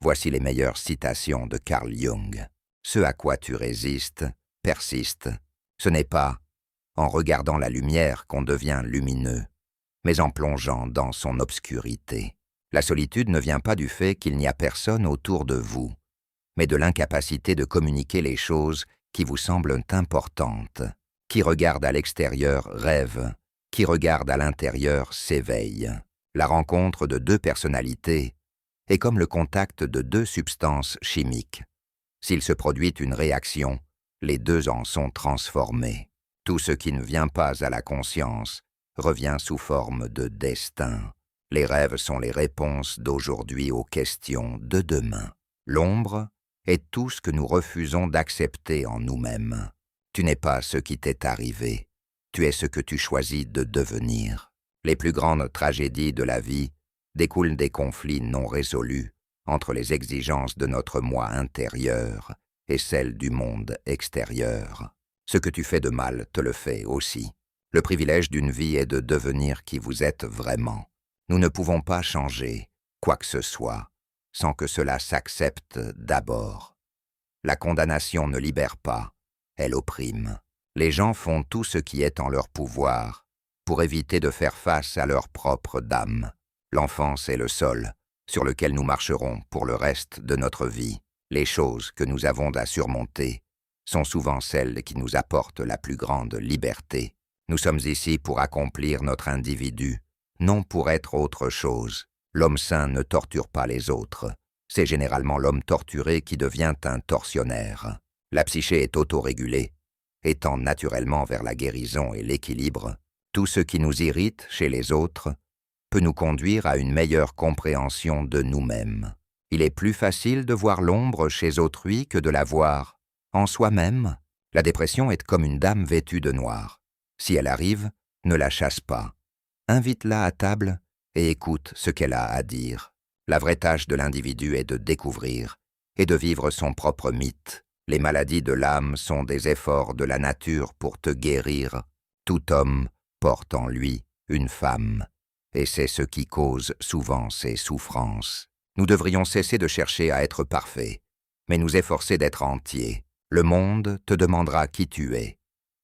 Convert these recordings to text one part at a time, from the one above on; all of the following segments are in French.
Voici les meilleures citations de Carl Jung. Ce à quoi tu résistes persiste. Ce n'est pas en regardant la lumière qu'on devient lumineux, mais en plongeant dans son obscurité. La solitude ne vient pas du fait qu'il n'y a personne autour de vous, mais de l'incapacité de communiquer les choses qui vous semblent importantes. Qui regarde à l'extérieur rêve, qui regarde à l'intérieur s'éveille. La rencontre de deux personnalités est comme le contact de deux substances chimiques. S'il se produit une réaction, les deux en sont transformés. Tout ce qui ne vient pas à la conscience revient sous forme de destin. Les rêves sont les réponses d'aujourd'hui aux questions de demain. L'ombre est tout ce que nous refusons d'accepter en nous-mêmes. Tu n'es pas ce qui t'est arrivé, tu es ce que tu choisis de devenir. Les plus grandes tragédies de la vie découlent des conflits non résolus entre les exigences de notre moi intérieur et celles du monde extérieur. Ce que tu fais de mal te le fait aussi. Le privilège d'une vie est de devenir qui vous êtes vraiment. Nous ne pouvons pas changer quoi que ce soit sans que cela s'accepte d'abord. La condamnation ne libère pas, elle opprime. Les gens font tout ce qui est en leur pouvoir pour éviter de faire face à leur propre dame. L'enfance est le sol sur lequel nous marcherons pour le reste de notre vie. Les choses que nous avons à surmonter sont souvent celles qui nous apportent la plus grande liberté. Nous sommes ici pour accomplir notre individu, non pour être autre chose. L'homme sain ne torture pas les autres. C'est généralement l'homme torturé qui devient un tortionnaire. La psyché est autorégulée, étant naturellement vers la guérison et l'équilibre. Tout ce qui nous irrite chez les autres peut nous conduire à une meilleure compréhension de nous-mêmes. Il est plus facile de voir l'ombre chez autrui que de la voir en soi-même. La dépression est comme une dame vêtue de noir. Si elle arrive, ne la chasse pas. Invite-la à table et écoute ce qu'elle a à dire. La vraie tâche de l'individu est de découvrir et de vivre son propre mythe. Les maladies de l'âme sont des efforts de la nature pour te guérir. Tout homme porte en lui une femme, et c'est ce qui cause souvent ses souffrances. Nous devrions cesser de chercher à être parfaits, mais nous efforcer d'être entiers. Le monde te demandera qui tu es,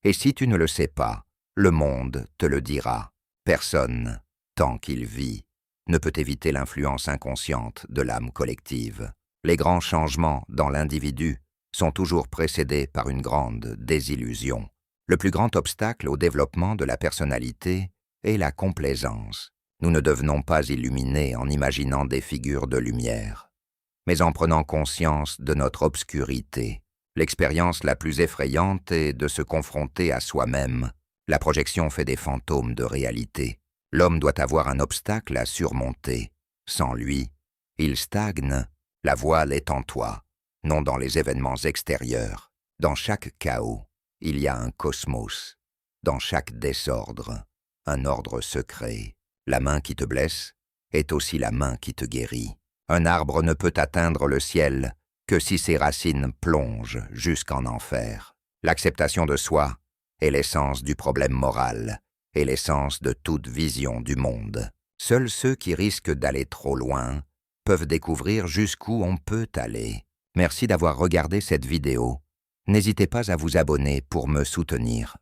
et si tu ne le sais pas, le monde te le dira. Personne, tant qu'il vit, ne peut éviter l'influence inconsciente de l'âme collective. Les grands changements dans l'individu sont toujours précédés par une grande désillusion. Le plus grand obstacle au développement de la personnalité est la complaisance. Nous ne devenons pas illuminés en imaginant des figures de lumière, mais en prenant conscience de notre obscurité. L'expérience la plus effrayante est de se confronter à soi-même. La projection fait des fantômes de réalité. L'homme doit avoir un obstacle à surmonter. Sans lui, il stagne. La voile est en toi, non dans les événements extérieurs. Dans chaque chaos, il y a un cosmos. Dans chaque désordre, un ordre secret. La main qui te blesse est aussi la main qui te guérit. Un arbre ne peut atteindre le ciel que si ses racines plongent jusqu'en enfer. L'acceptation de soi est l'essence du problème moral et l'essence de toute vision du monde. Seuls ceux qui risquent d'aller trop loin peuvent découvrir jusqu'où on peut aller. Merci d'avoir regardé cette vidéo. N'hésitez pas à vous abonner pour me soutenir.